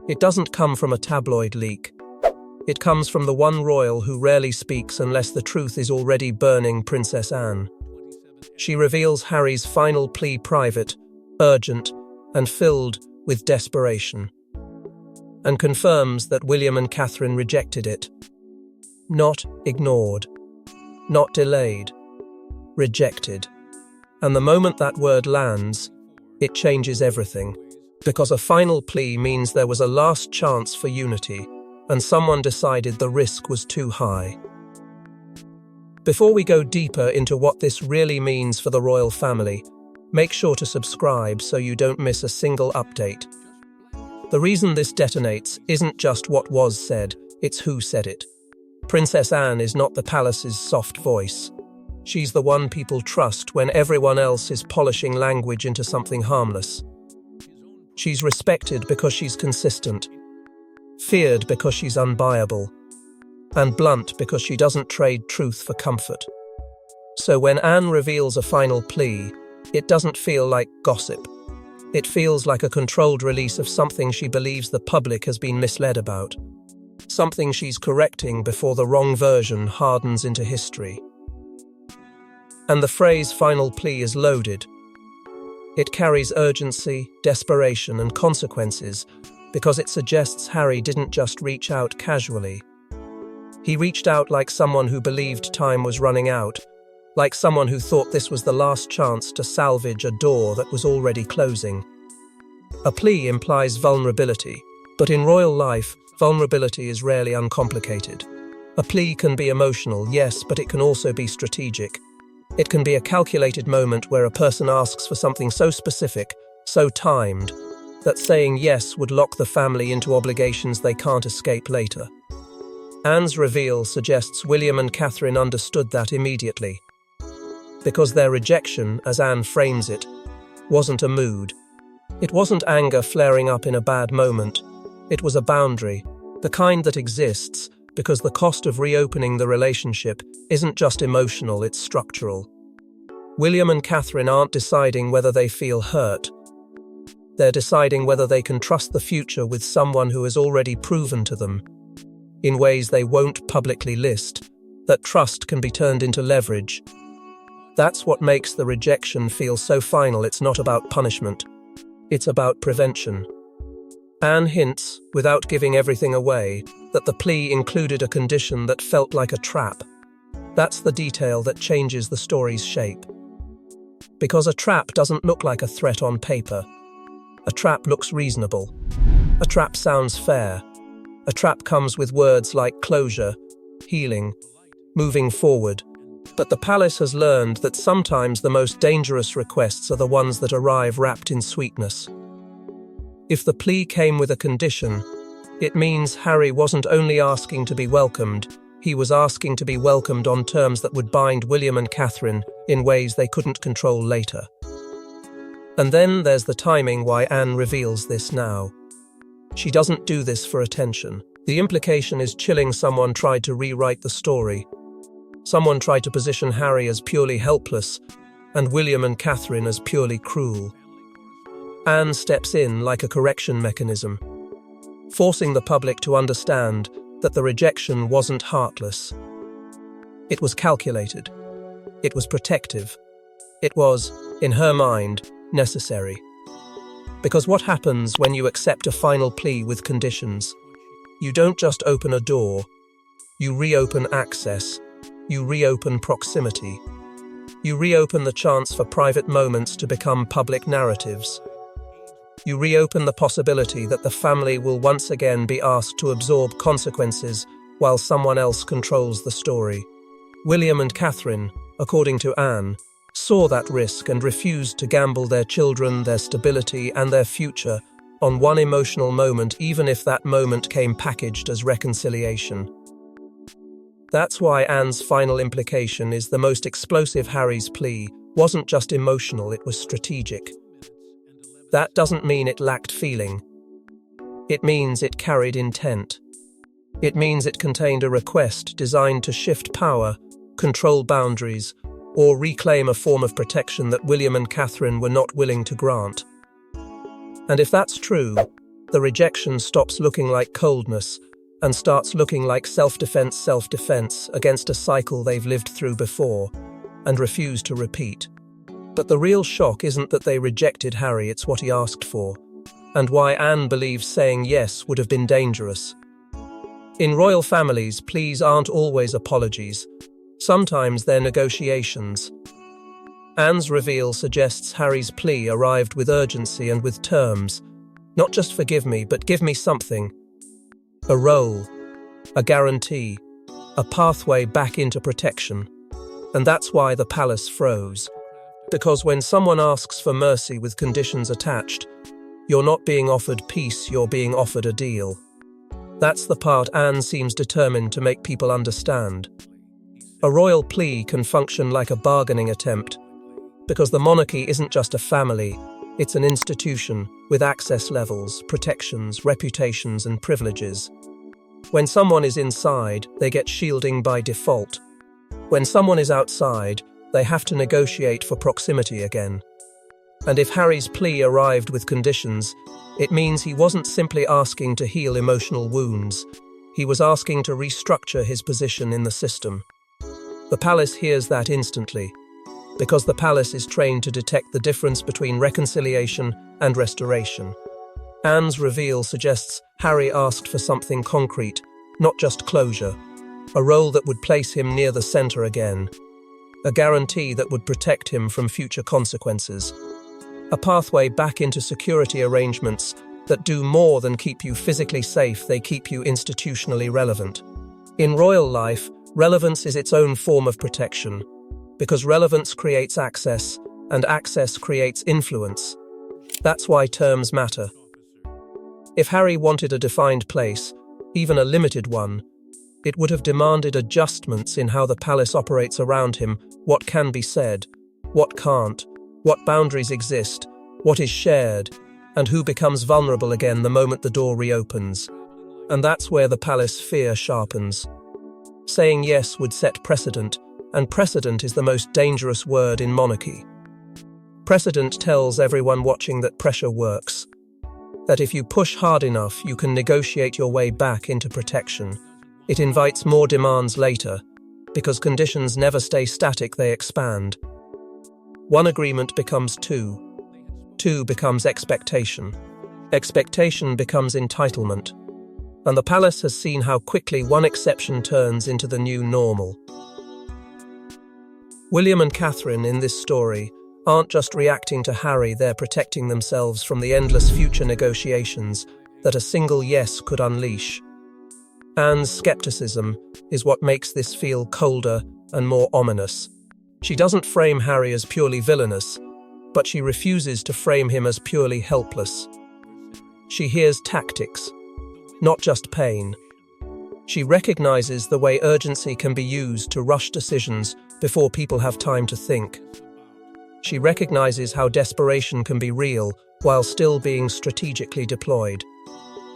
It doesn't come from a tabloid leak. It comes from the one royal who rarely speaks unless the truth is already burning, Princess Anne. She reveals Harry's final plea private, urgent, and filled with desperation, and confirms that William and Catherine rejected it. Not ignored, not delayed, rejected. And the moment that word lands, it changes everything. Because a final plea means there was a last chance for unity, and someone decided the risk was too high. Before we go deeper into what this really means for the royal family, make sure to subscribe so you don't miss a single update. The reason this detonates isn't just what was said, it's who said it. Princess Anne is not the palace's soft voice. She's the one people trust when everyone else is polishing language into something harmless. She's respected because she's consistent, feared because she's unbuyable, and blunt because she doesn't trade truth for comfort. So when Anne reveals a final plea, it doesn't feel like gossip. It feels like a controlled release of something she believes the public has been misled about, something she's correcting before the wrong version hardens into history. And the phrase final plea is loaded. It carries urgency, desperation, and consequences because it suggests Harry didn't just reach out casually. He reached out like someone who believed time was running out, like someone who thought this was the last chance to salvage a door that was already closing. A plea implies vulnerability, but in royal life, vulnerability is rarely uncomplicated. A plea can be emotional, yes, but it can also be strategic. It can be a calculated moment where a person asks for something so specific, so timed, that saying yes would lock the family into obligations they can't escape later. Anne's reveal suggests William and Catherine understood that immediately, because their rejection, as Anne frames it, wasn't a mood. It wasn't anger flaring up in a bad moment. It was a boundary, the kind that exists because the cost of reopening the relationship isn't just emotional, it's structural. William and Catherine aren't deciding whether they feel hurt. They're deciding whether they can trust the future with someone who has already proven to them, in ways they won't publicly list, that trust can be turned into leverage. That's what makes the rejection feel so final. It's not about punishment. It's about prevention. Anne hints, without giving everything away, that the plea included a condition that felt like a trap. That's the detail that changes the story's shape. Because a trap doesn't look like a threat on paper. A trap looks reasonable. A trap sounds fair. A trap comes with words like closure, healing, moving forward. But the palace has learned that sometimes the most dangerous requests are the ones that arrive wrapped in sweetness. If the plea came with a condition, it means Harry wasn't only asking to be welcomed, he was asking to be welcomed on terms that would bind William and Catherine in ways they couldn't control later. And then there's the timing why Anne reveals this now. She doesn't do this for attention. The implication is chilling. Someone tried to rewrite the story. Someone tried to position Harry as purely helpless and William and Catherine as purely cruel. Anne steps in like a correction mechanism, forcing the public to understand that the rejection wasn't heartless. It was calculated. It was protective. It was, in her mind, necessary. Because what happens when you accept a final plea with conditions? You don't just open a door. You reopen access. You reopen proximity. You reopen the chance for private moments to become public narratives. You reopen the possibility that the family will once again be asked to absorb consequences while someone else controls the story. William and Catherine, according to Anne, saw that risk and refused to gamble their children, their stability, and their future on one emotional moment, even if that moment came packaged as reconciliation. That's why Anne's final implication is the most explosive. Harry's plea wasn't just emotional, it was strategic. That doesn't mean it lacked feeling. It means it carried intent. It means it contained a request designed to shift power, control boundaries, or reclaim a form of protection that William and Catherine were not willing to grant. And if that's true, the rejection stops looking like coldness and starts looking like self-defense against a cycle they've lived through before and refuse to repeat. But the real shock isn't that they rejected Harry, it's what he asked for, and why Anne believes saying yes would have been dangerous. In royal families, pleas aren't always apologies. Sometimes they're negotiations. Anne's reveal suggests Harry's plea arrived with urgency and with terms. Not just forgive me, but give me something. A role, a guarantee, a pathway back into protection. And that's why the palace froze. Because when someone asks for mercy with conditions attached, you're not being offered peace, you're being offered a deal. That's the part Anne seems determined to make people understand. A royal plea can function like a bargaining attempt, because the monarchy isn't just a family, it's an institution with access levels, protections, reputations, and privileges. When someone is inside, they get shielding by default. When someone is outside, they have to negotiate for proximity again. And if Harry's plea arrived with conditions, it means he wasn't simply asking to heal emotional wounds. He was asking to restructure his position in the system. The palace hears that instantly, because the palace is trained to detect the difference between reconciliation and restoration. Anne's reveal suggests Harry asked for something concrete, not just closure, a role that would place him near the center again, a guarantee that would protect him from future consequences, a pathway back into security arrangements that do more than keep you physically safe, they keep you institutionally relevant. In royal life, relevance is its own form of protection, because relevance creates access, and access creates influence. That's why terms matter. If Harry wanted a defined place, even a limited one, it would have demanded adjustments in how the palace operates around him, what can be said, what can't, what boundaries exist, what is shared, and who becomes vulnerable again the moment the door reopens. And that's where the palace fear sharpens. Saying yes would set precedent, and precedent is the most dangerous word in monarchy. Precedent tells everyone watching that pressure works, that if you push hard enough, you can negotiate your way back into protection. It invites more demands later, because conditions never stay static, they expand. One agreement becomes two. Two becomes expectation. Expectation becomes entitlement. And the palace has seen how quickly one exception turns into the new normal. William and Catherine in this story aren't just reacting to Harry, they're protecting themselves from the endless future negotiations that a single yes could unleash. Anne's skepticism is what makes this feel colder and more ominous. She doesn't frame Harry as purely villainous, but she refuses to frame him as purely helpless. She hears tactics, not just pain. She recognizes the way urgency can be used to rush decisions before people have time to think. She recognizes how desperation can be real while still being strategically deployed.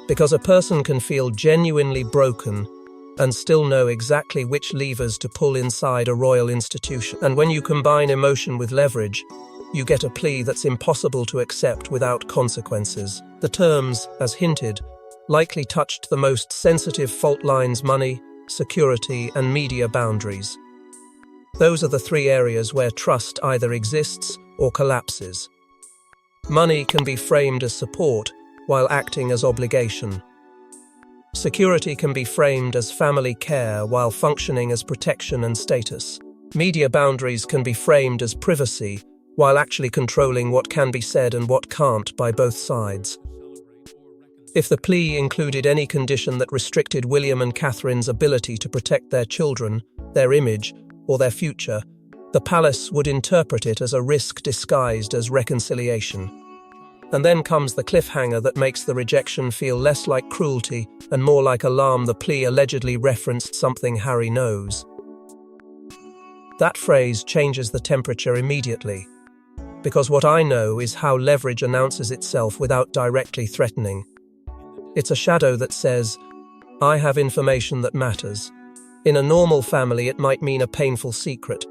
Because a person can feel genuinely broken and still know exactly which levers to pull inside a royal institution. And when you combine emotion with leverage, you get a plea that's impossible to accept without consequences. The terms, as hinted, likely touched the most sensitive fault lines: money, security, and media boundaries. Those are the three areas where trust either exists or collapses. Money can be framed as support while acting as obligation. Security can be framed as family care while functioning as protection and status. Media boundaries can be framed as privacy while actually controlling what can be said and what can't by both sides. If the plea included any condition that restricted William and Catherine's ability to protect their children, their image, or their future, the palace would interpret it as a risk disguised as reconciliation. And then comes the cliffhanger that makes the rejection feel less like cruelty and more like alarm. The plea allegedly referenced something Harry knows. That phrase changes the temperature immediately, because what I know is how leverage announces itself without directly threatening. It's a shadow that says, I have information that matters. In a normal family, it might mean a painful secret.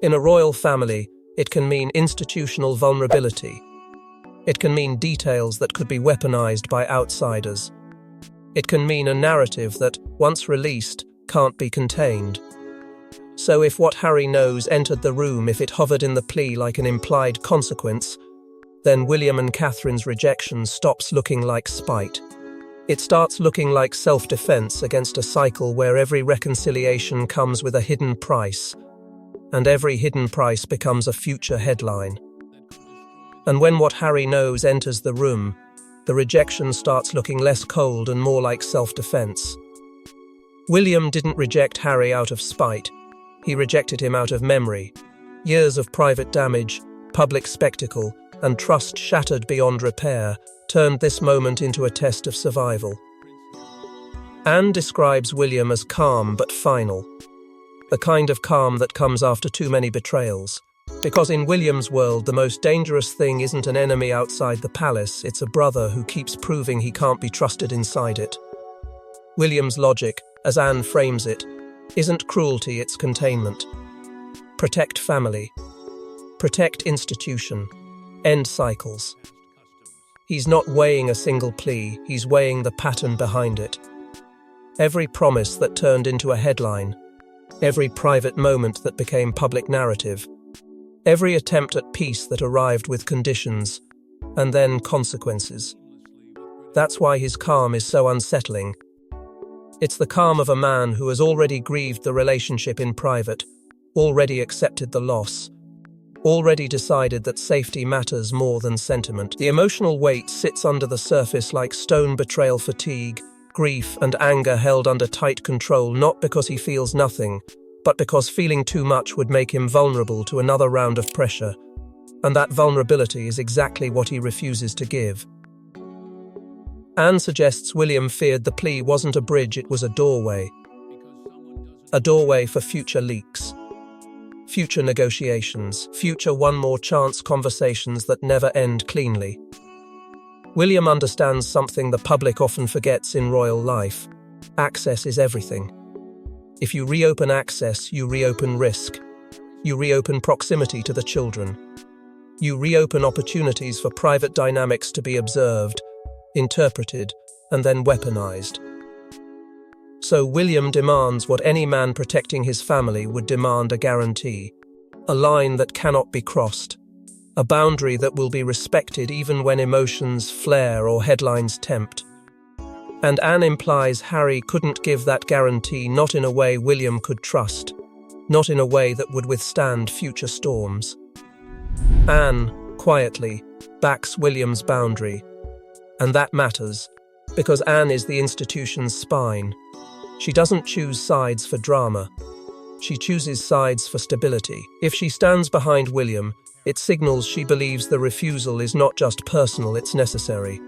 In a royal family, it can mean institutional vulnerability. It can mean details that could be weaponized by outsiders. It can mean a narrative that, once released, can't be contained. So if what Harry knows entered the room, if it hovered in the plea like an implied consequence, then William and Catherine's rejection stops looking like spite. It starts looking like self-defense against a cycle where every reconciliation comes with a hidden price, and every hidden price becomes a future headline. And when what Harry knows enters the room, the rejection starts looking less cold and more like self-defense. William didn't reject Harry out of spite. He rejected him out of memory. Years of private damage, public spectacle, and trust shattered beyond repair turned this moment into a test of survival. Anne describes William as calm but final, the kind of calm that comes after too many betrayals. Because in William's world, the most dangerous thing isn't an enemy outside the palace, it's a brother who keeps proving he can't be trusted inside it. William's logic, as Anne frames it, isn't cruelty, it's containment. Protect family. Protect institution. End cycles. He's not weighing a single plea, he's weighing the pattern behind it. Every promise that turned into a headline, every private moment that became public narrative, every attempt at peace that arrived with conditions, and then consequences. That's why his calm is so unsettling. It's the calm of a man who has already grieved the relationship in private, already accepted the loss, already decided that safety matters more than sentiment. The emotional weight sits under the surface like stone betrayal fatigue, grief and anger held under tight control, not because he feels nothing, but because feeling too much would make him vulnerable to another round of pressure. And that vulnerability is exactly what he refuses to give. Anne suggests William feared the plea wasn't a bridge, it was a doorway. A doorway for future leaks. Future negotiations, future one more chance conversations that never end cleanly. William understands something the public often forgets in royal life. Access is everything. If you reopen access, you reopen risk. You reopen proximity to the children. You reopen opportunities for private dynamics to be observed, interpreted, and then weaponized. So William demands what any man protecting his family would demand: a guarantee, a line that cannot be crossed, a boundary that will be respected even when emotions flare or headlines tempt. And Anne implies Harry couldn't give that guarantee, not in a way William could trust, not in a way that would withstand future storms. Anne, quietly, backs William's boundary. And that matters, because Anne is the institution's spine. She doesn't choose sides for drama. She chooses sides for stability. If she stands behind William, it signals she believes the refusal is not just personal, it's necessary.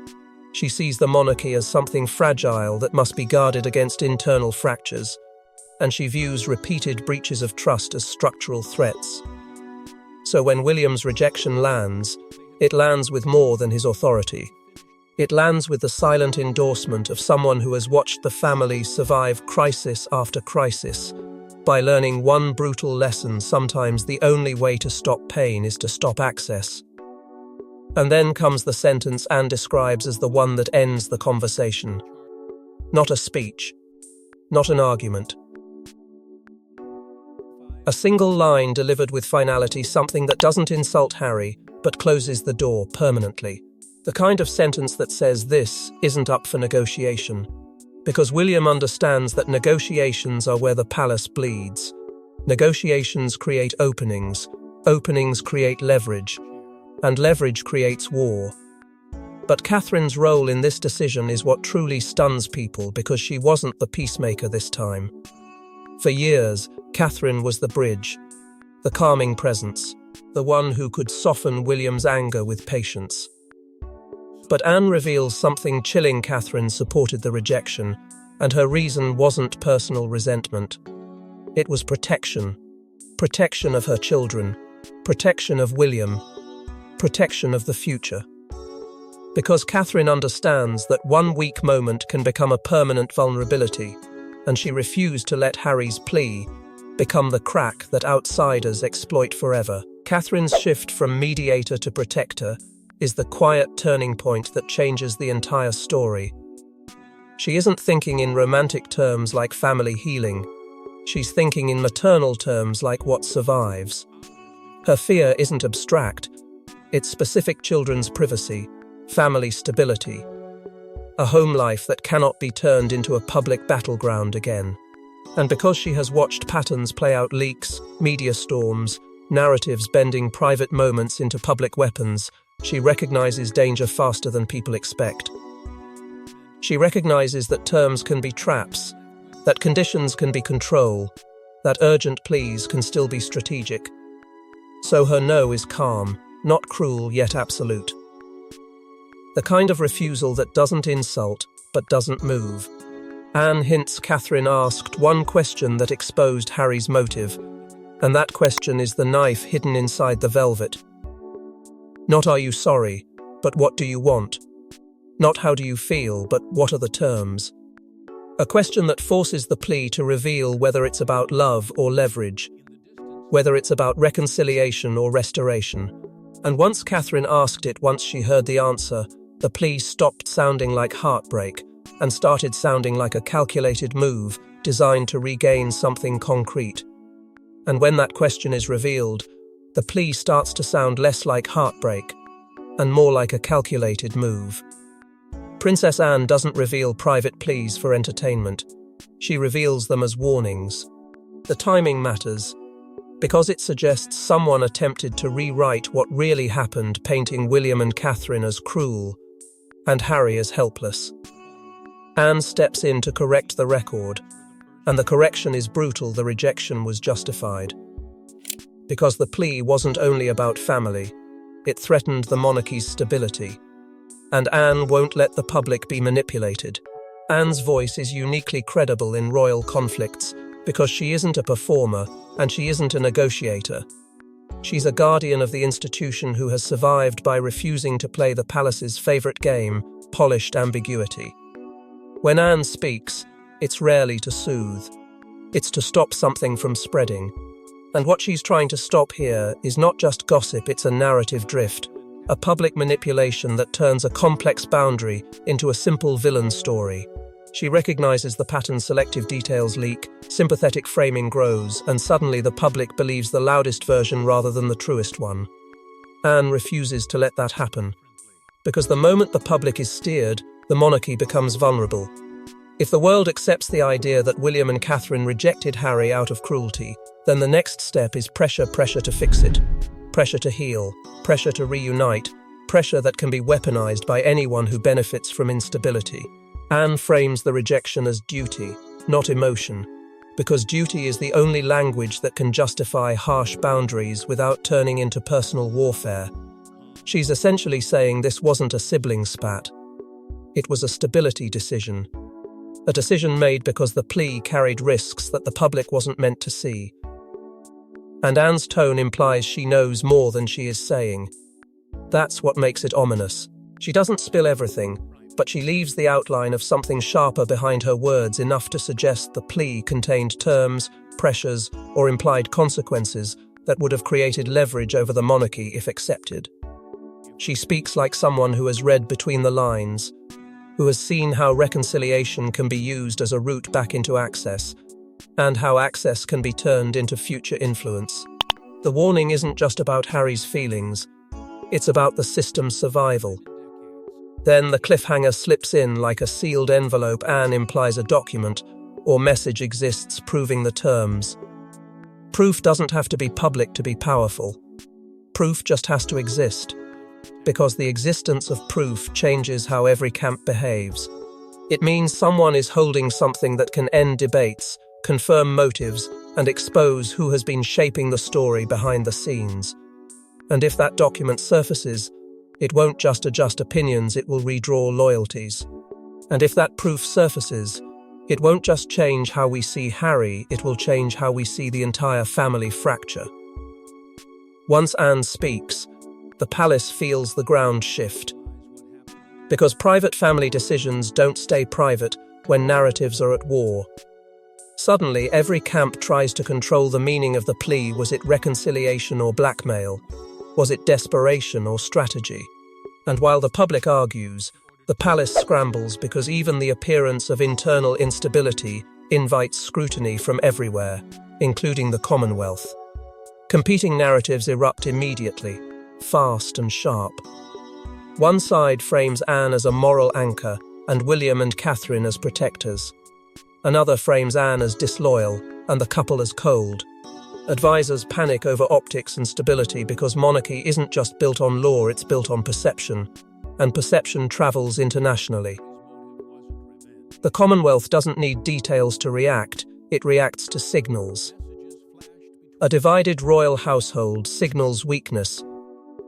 She sees the monarchy as something fragile that must be guarded against internal fractures, and she views repeated breaches of trust as structural threats. So when William's rejection lands, it lands with more than his authority. It lands with the silent endorsement of someone who has watched the family survive crisis after crisis, by learning one brutal lesson: sometimes the only way to stop pain is to stop access. And then comes the sentence Anne describes as the one that ends the conversation. Not a speech, not an argument. A single line delivered with finality, something that doesn't insult Harry, but closes the door permanently. The kind of sentence that says this isn't up for negotiation, because William understands that negotiations are where the palace bleeds. Negotiations create openings, openings create leverage, and leverage creates war. But Catherine's role in this decision is what truly stuns people, because she wasn't the peacemaker this time. For years, Catherine was the bridge, the calming presence, the one who could soften William's anger with patience. But Anne reveals something chilling: Catherine supported the rejection, and her reason wasn't personal resentment. It was protection. Protection of her children, protection of William, protection of the future. Because Catherine understands that one weak moment can become a permanent vulnerability, and she refused to let Harry's plea become the crack that outsiders exploit forever. Catherine's shift from mediator to protector is the quiet turning point that changes the entire story. She isn't thinking in romantic terms like family healing. She's thinking in maternal terms like what survives. Her fear isn't abstract. It's specific children's privacy, family stability, a home life that cannot be turned into a public battleground again. And because she has watched patterns play out, leaks, media storms, narratives bending private moments into public weapons, she recognizes danger faster than people expect. She recognizes that terms can be traps, that conditions can be control, that urgent pleas can still be strategic. So her no is calm, not cruel yet absolute. The kind of refusal that doesn't insult, but doesn't move. Anne hints Catherine asked one question that exposed Harry's motive, and that question is the knife hidden inside the velvet. Not are you sorry, but what do you want? Not how do you feel, but what are the terms? A question that forces the plea to reveal whether it's about love or leverage, whether it's about reconciliation or restoration. And once Catherine asked it, once she heard the answer, the plea stopped sounding like heartbreak and started sounding like a calculated move designed to regain something concrete. And when that question is revealed, the plea starts to sound less like heartbreak and more like a calculated move. Princess Anne doesn't reveal private pleas for entertainment. She reveals them as warnings. The timing matters, because it suggests someone attempted to rewrite what really happened, painting William and Catherine as cruel and Harry as helpless. Anne steps in to correct the record, and the correction is brutal. The rejection was justified. Because the plea wasn't only about family, it threatened the monarchy's stability. And Anne won't let the public be manipulated. Anne's voice is uniquely credible in royal conflicts because she isn't a performer and she isn't a negotiator. She's a guardian of the institution who has survived by refusing to play the palace's favorite game, polished ambiguity. When Anne speaks, it's rarely to soothe. It's to stop something from spreading. And what she's trying to stop here is not just gossip, it's a narrative drift. A public manipulation that turns a complex boundary into a simple villain story. She recognizes the pattern, selective details leak, sympathetic framing grows, and suddenly the public believes the loudest version rather than the truest one. Anne refuses to let that happen. Because the moment the public is steered, the monarchy becomes vulnerable. If the world accepts the idea that William and Catherine rejected Harry out of cruelty, then the next step is pressure to fix it. Pressure to heal, pressure to reunite, pressure that can be weaponized by anyone who benefits from instability. Anne frames the rejection as duty, not emotion, because duty is the only language that can justify harsh boundaries without turning into personal warfare. She's essentially saying this wasn't a sibling spat. It was a stability decision. A decision made because the plea carried risks that the public wasn't meant to see. And Anne's tone implies she knows more than she is saying. That's what makes it ominous. She doesn't spill everything, but she leaves the outline of something sharper behind her words, enough to suggest the plea contained terms, pressures, or implied consequences that would have created leverage over the monarchy if accepted. She speaks like someone who has read between the lines, who has seen how reconciliation can be used as a route back into access, and how access can be turned into future influence. The warning isn't just about Harry's feelings, it's about the system's survival. Then the cliffhanger slips in like a sealed envelope. Anne implies a document or message exists proving the terms. Proof doesn't have to be public to be powerful. Proof just has to exist, because the existence of proof changes how every camp behaves. It means someone is holding something that can end debates, confirm motives, and expose who has been shaping the story behind the scenes. And if that document surfaces, it won't just adjust opinions, it will redraw loyalties. And if that proof surfaces, it won't just change how we see Harry, it will change how we see the entire family fracture. Once Anne speaks, the palace feels the ground shift. Because private family decisions don't stay private when narratives are at war. Suddenly, every camp tries to control the meaning of the plea. Was it reconciliation or blackmail? Was it desperation or strategy? And while the public argues, the palace scrambles because even the appearance of internal instability invites scrutiny from everywhere, including the Commonwealth. Competing narratives erupt immediately, fast and sharp. One side frames Anne as a moral anchor and William and Catherine as protectors. Another frames Anne as disloyal and the couple as cold. Advisors panic over optics and stability because monarchy isn't just built on law, it's built on perception, and perception travels internationally. The Commonwealth doesn't need details to react, it reacts to signals. A divided royal household signals weakness,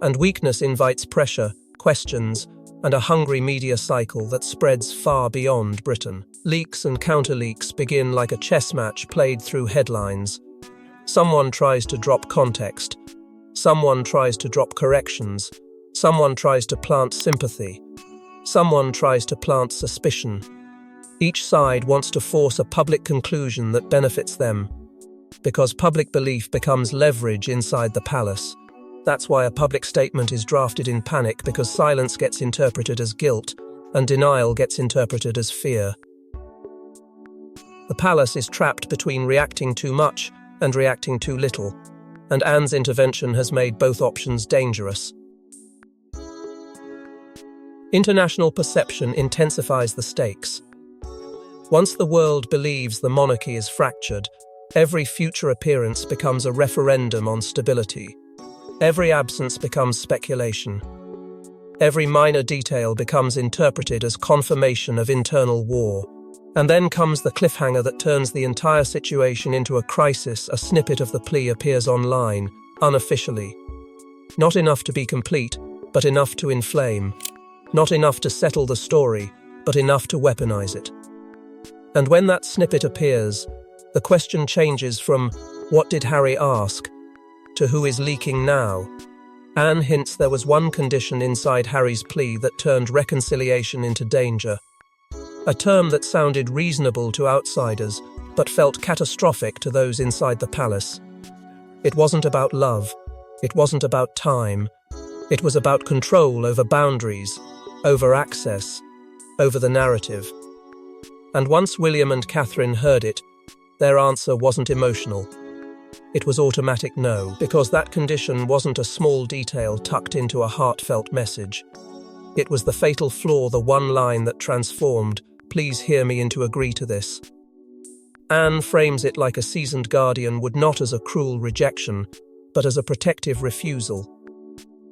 and weakness invites pressure, questions, and a hungry media cycle that spreads far beyond Britain. Leaks and counter-leaks begin like a chess match played through headlines. Someone tries to drop context. Someone tries to drop corrections. Someone tries to plant sympathy. Someone tries to plant suspicion. Each side wants to force a public conclusion that benefits them, because public belief becomes leverage inside the palace. That's why a public statement is drafted in panic, because silence gets interpreted as guilt and denial gets interpreted as fear. The palace is trapped between reacting too much and reacting too little, and Anne's intervention has made both options dangerous. International perception intensifies the stakes. Once the world believes the monarchy is fractured, every future appearance becomes a referendum on stability. Every absence becomes speculation. Every minor detail becomes interpreted as confirmation of internal war. And then comes the cliffhanger that turns the entire situation into a crisis. A snippet of the plea appears online, unofficially. Not enough to be complete, but enough to inflame. Not enough to settle the story, but enough to weaponize it. And when that snippet appears, the question changes from "What did Harry ask?" to "Who is leaking now?" Anne hints there was one condition inside Harry's plea that turned reconciliation into danger. A term that sounded reasonable to outsiders, but felt catastrophic to those inside the palace. It wasn't about love. It wasn't about time. It was about control over boundaries, over access, over the narrative. And once William and Catherine heard it, their answer wasn't emotional. It was automatic no, because that condition wasn't a small detail tucked into a heartfelt message. It was the fatal flaw, the one line that transformed "Please hear me" into "Agree to this." Anne frames it like a seasoned guardian would, not as a cruel rejection, but as a protective refusal.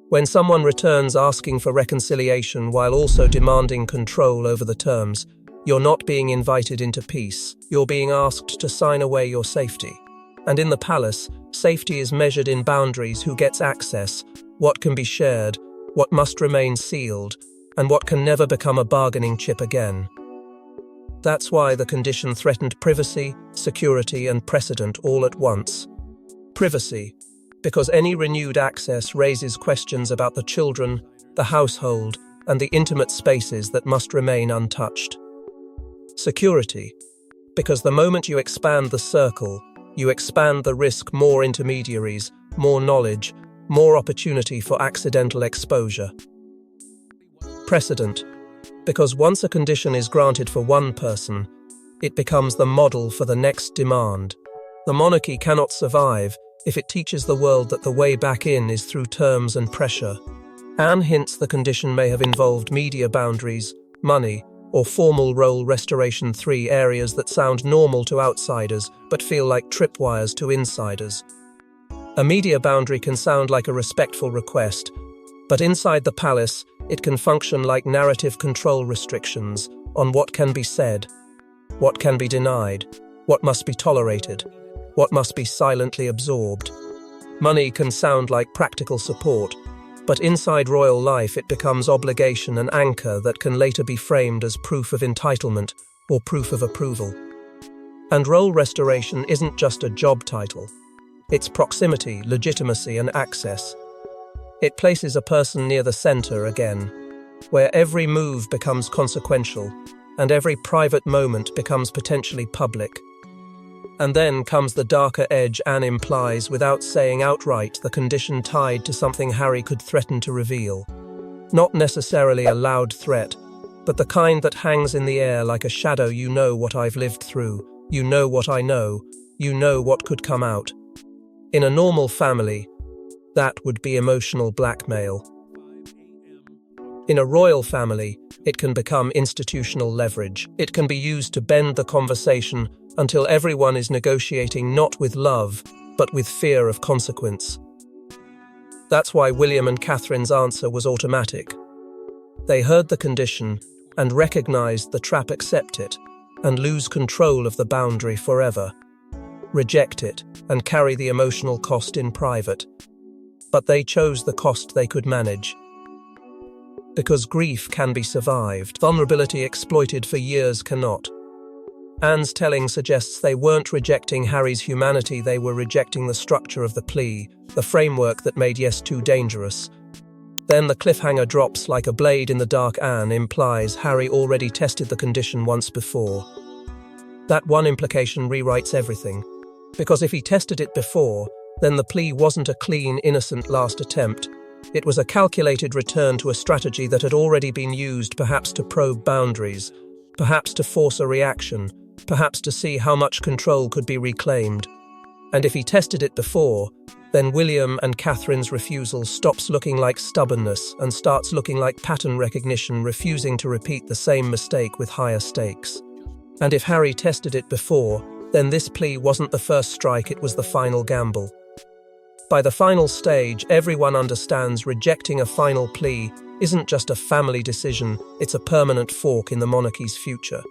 When someone returns asking for reconciliation while also demanding control over the terms, you're not being invited into peace, you're being asked to sign away your safety. And in the palace, safety is measured in boundaries: who gets access, what can be shared, what must remain sealed, and what can never become a bargaining chip again. That's why the condition threatened privacy, security, and precedent all at once. Privacy, because any renewed access raises questions about the children, the household, and the intimate spaces that must remain untouched. Security, because the moment you expand the circle, you expand the risk: more intermediaries, more knowledge, more opportunity for accidental exposure. Precedent, because once a condition is granted for one person, it becomes the model for the next demand. The monarchy cannot survive if it teaches the world that the way back in is through terms and pressure. Anne hints the condition may have involved media boundaries, money, or formal role restoration, 3 areas that sound normal to outsiders but feel like tripwires to insiders. A media boundary can sound like a respectful request, but inside the palace, it can function like narrative control restrictions on what can be said, what can be denied, what must be tolerated, what must be silently absorbed. Money can sound like practical support, but inside royal life it becomes obligation, an anchor that can later be framed as proof of entitlement or proof of approval. And role restoration isn't just a job title. It's proximity, legitimacy, and access. It places a person near the center again, where every move becomes consequential and every private moment becomes potentially public. And then comes the darker edge Anne implies without saying outright, the condition tied to something Harry could threaten to reveal. Not necessarily a loud threat, but the kind that hangs in the air like a shadow. You know what I've lived through. You know what I know. You know what could come out. In a normal family, that would be emotional blackmail. In a royal family, it can become institutional leverage. It can be used to bend the conversation until everyone is negotiating not with love, but with fear of consequence. That's why William and Catherine's answer was automatic. They heard the condition and recognized the trap, accept it, and lose control of the boundary forever. Reject it and carry the emotional cost in private. But they chose the cost they could manage. Because grief can be survived, vulnerability exploited for years cannot. Anne's telling suggests they weren't rejecting Harry's humanity, they were rejecting the structure of the plea, the framework that made yes too dangerous. Then the cliffhanger drops like a blade in the dark. Anne implies Harry already tested the condition once before. That one implication rewrites everything. Because if he tested it before, then the plea wasn't a clean, innocent last attempt. It was a calculated return to a strategy that had already been used, perhaps to probe boundaries, perhaps to force a reaction, perhaps to see how much control could be reclaimed. And if he tested it before, then William and Catherine's refusal stops looking like stubbornness and starts looking like pattern recognition, refusing to repeat the same mistake with higher stakes. And if Harry tested it before, then this plea wasn't the first strike, it was the final gamble. By the final stage, everyone understands rejecting a final plea isn't just a family decision, it's a permanent fork in the monarchy's future.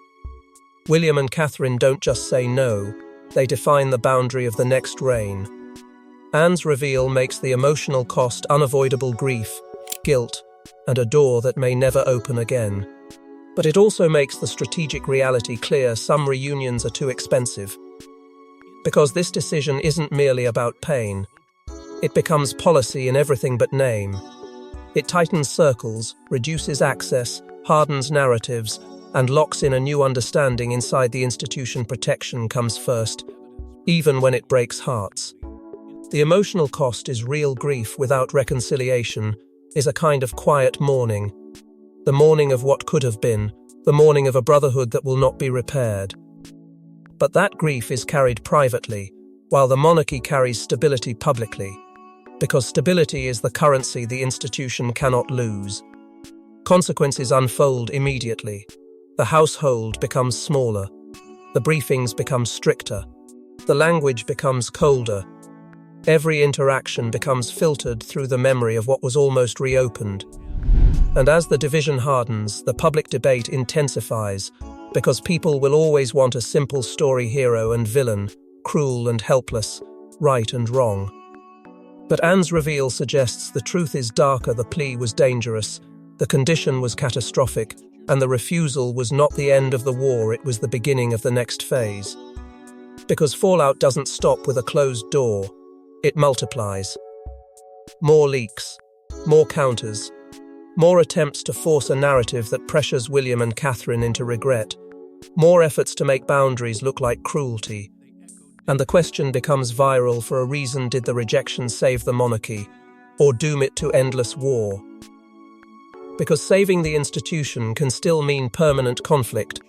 William and Catherine don't just say no, they define the boundary of the next reign. Anne's reveal makes the emotional cost unavoidable: grief, guilt, and a door that may never open again. But it also makes the strategic reality clear: some reunions are too expensive. Because this decision isn't merely about pain. It becomes policy in everything but name. It tightens circles, reduces access, hardens narratives, and locks in a new understanding inside the institution. Protection comes first, even when it breaks hearts. The emotional cost is real. Grief without reconciliation is a kind of quiet mourning. The mourning of what could have been, the mourning of a brotherhood that will not be repaired. But that grief is carried privately, while the monarchy carries stability publicly. Because stability is the currency the institution cannot lose. Consequences unfold immediately. The household becomes smaller. The briefings become stricter. The language becomes colder. Every interaction becomes filtered through the memory of what was almost reopened. And as the division hardens, the public debate intensifies, because people will always want a simple story: hero and villain, cruel and helpless, right and wrong. But Anne's reveal suggests the truth is darker. The plea was dangerous, the condition was catastrophic, and the refusal was not the end of the war, it was the beginning of the next phase. Because fallout doesn't stop with a closed door, it multiplies. More leaks, more counters, more attempts to force a narrative that pressures William and Catherine into regret, more efforts to make boundaries look like cruelty. And the question becomes viral for a reason: did the rejection save the monarchy, or doom it to endless war? Because saving the institution can still mean permanent conflict,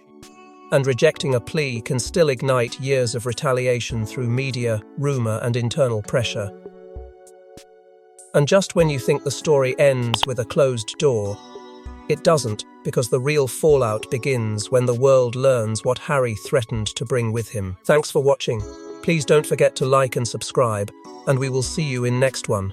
and rejecting a plea can still ignite years of retaliation through media, rumor, and internal pressure. And just when you think the story ends with a closed door, it doesn't, because the real fallout begins when the world learns what Harry threatened to bring with him. Thanks for watching. Please don't forget to like and subscribe, and we will see you in next one.